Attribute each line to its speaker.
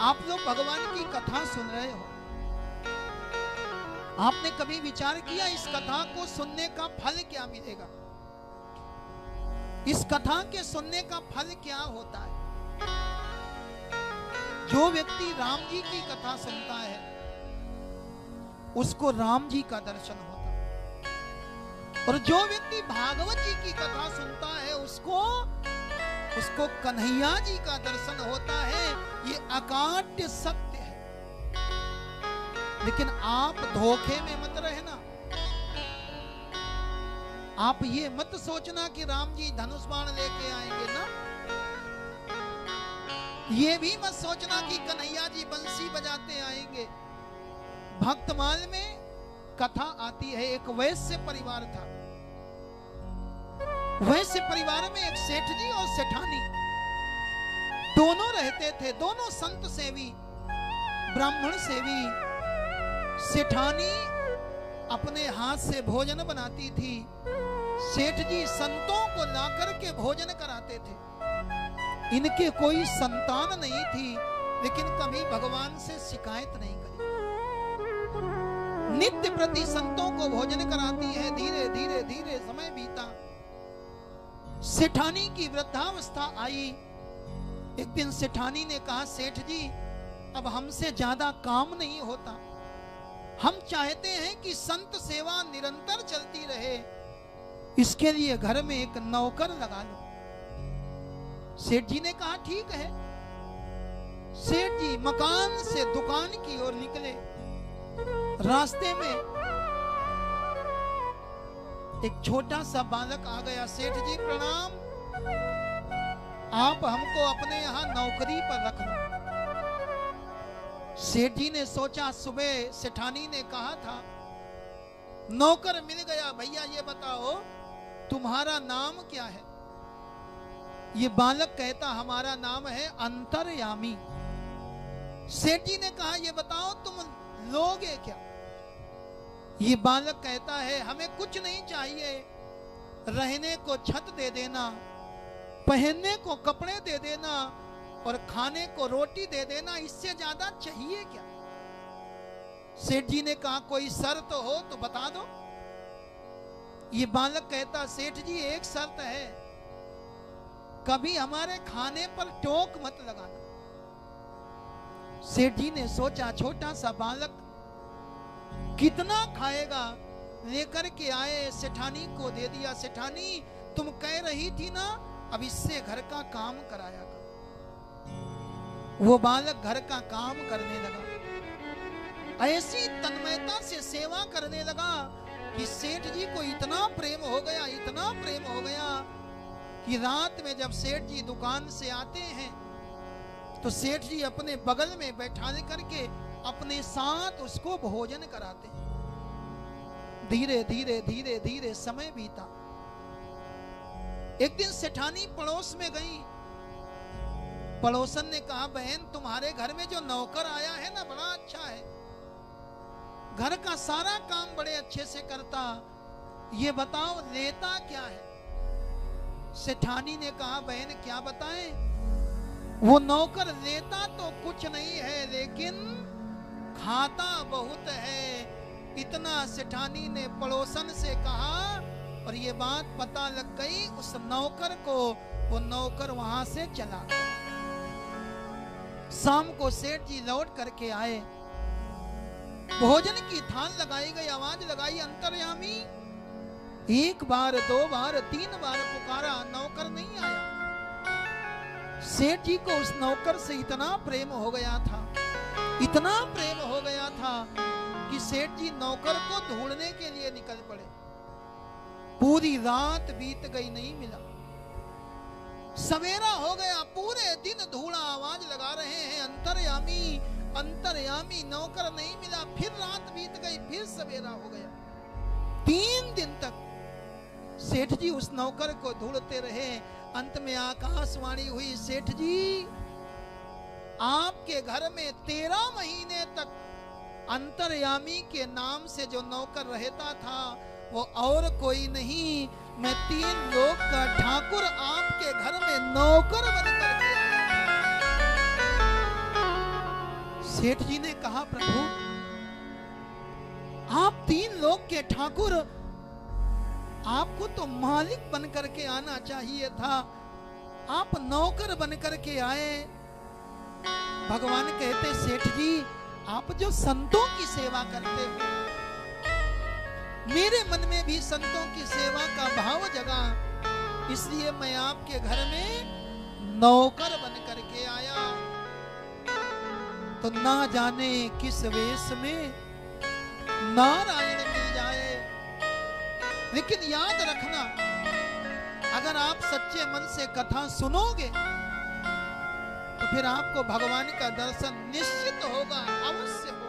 Speaker 1: आप लोग भगवान की कथा सुन रहे हो, आपने कभी विचार किया इस कथा को सुनने का फल क्या मिलेगा? इस कथा के सुनने का फल क्या होता है? जो व्यक्ति राम जी की कथा सुनता है उसको राम जी का दर्शन होता है, और जो व्यक्ति भागवत जी की कथा सुनता है उसको कन्हैया जी का दर्शन होता है। ये अकाट्य सत्य है। लेकिन आप धोखे में मत रहना। आप ये मत सोचना कि राम जी धनुष बाण लेके आएंगे ना। ये भी मत सोचना कि कन्हैया जी बंसी बजाते आएंगे। भक्तमाल में कथा आती है, एक वैश्य परिवार था। वैश्य परिवार में एक सेठ जी और सेठानी दोनों रहते थे, दोनों संत सेवी, ब्राह्मण सेवी। सेठानी अपने हाथ से भोजन बनाती थी, सेठ जी संतों को लाकर के भोजन कराते थे। इनके कोई संतान नहीं थी, लेकिन कभी भगवान से शिकायत नहीं करी। नित्य प्रति संतों को भोजन कराती है। धीरे धीरे धीरे समय बीता, सेठानी की वृद्धावस्था आई। एक दिन सेठानी ने कहा, सेठ जी अब हमसे ज्यादा काम नहीं होता, हम चाहते हैं कि संत सेवा निरंतर चलती रहे, इसके लिए घर में एक नौकर लगा लो। सेठ जी ने कहा ठीक है। सेठ जी मकान से दुकान की ओर निकले। रास्ते में एक छोटा सा बालक आ गया। सेठ जी प्रणाम, आप हमको अपने यहां नौकरी पर रख लो। सेठ जी ने सोचा, सुबह सेठानी ने कहा था, नौकर मिल गया, भैया ये बताओ तुम्हारा नाम क्या है? ये बालक कहता, हमारा नाम है अंतर्यामी। सेठ जी ने कहा, ये बताओ तुम लोगे क्या? ये बालक कहता है, हमें कुछ नहीं चाहिए, रहने को छत दे देना, पहनने को कपड़े दे देना और खाने को रोटी दे देना, इससे ज्यादा चाहिए क्या? सेठ जी ने कहा, कोई शर्त हो तो बता दो। ये बालक कहता, सेठ जी एक शर्त है, कभी हमारे खाने पर टोक मत लगाना। सेठ जी ने सोचा, छोटा सा बालक कितना खाएगा, लेकर के आए, सेठानी को दे दिया। सेठानी तुम कह रही थी ना, अब इससे घर का काम कराया कर। वो बालक घर का काम करने लगा, ऐसी तन्मयता से सेवा करने लगा कि सेठ जी को इतना प्रेम हो गया, इतना प्रेम हो गया कि रात में जब सेठ जी दुकान से आते हैं तो सेठ जी अपने बगल में बैठा करके अपने साथ उसको भोजन कराते हैं। धीरे धीरे धीरे धीरे समय बीता। एक दिन सेठानी पड़ोस में गई। पड़ोसन ने कहा, बहन तुम्हारे घर में जो नौकर आया है ना, बड़ा अच्छा है, घर का सारा काम बड़े अच्छे से करता, ये बताओ लेता क्या है? सेठानी ने कहा, बहन क्या बताएं? वो नौकर लेता तो कुछ नहीं है, लेकिन खाता बहुत है। इतना सेठानी ने पड़ोसन से कहा और ये बात पता लग गई उस नौकर को। वो नौकर वहां से चला। शाम को सेठ जी लौट करके आए, भोजन की थाल लगाई गई, आवाज लगाई, अंतर्यामी। एक बार, दो बार, तीन बार पुकारा, नौकर नहीं आया। सेठ जी को उस नौकर से इतना प्रेम हो गया था, इतना प्रेम हो गया था कि सेठ जी नौकर को ढूंढने के लिए निकल पड़े। पूरी रात बीत गई, नहीं मिला। सवेरा हो गया, पूरे दिन ढूंढा, आवाज लगा रहे हैं, अंतर्यामी अंतर्यामी, नौकर नहीं मिला। फिर रात बीत गई, फिर सवेरा हो गया। 3 दिन तक सेठ जी उस नौकर को ढूंढते रहे। अंत में आकाशवाणी हुई, सेठ जी आपके घर में 13 महीने तक अंतर्यामी के नाम से जो नौकर रहता था वो और कोई नहीं, मैं 3 लोक का ठाकुर आपके घर में नौकर बनकर के आया। सेठ जी ने कहा, प्रभु आप 3 लोक के ठाकुर, आपको तो मालिक बनकर के आना चाहिए था, आप नौकर बनकर के आए। भगवान कहते, सेठ जी आप जो संतों की सेवा करते हो, मेरे मन में भी संतों की सेवा का भाव जगा, इसलिए मैं आपके घर में नौकर बन करके आया। तो ना जाने किस वेश में नारायण मिल जाए। लेकिन याद रखना, अगर आप सच्चे मन से कथा सुनोगे तो फिर आपको भगवान का दर्शन निश्चित होगा, अवश्य।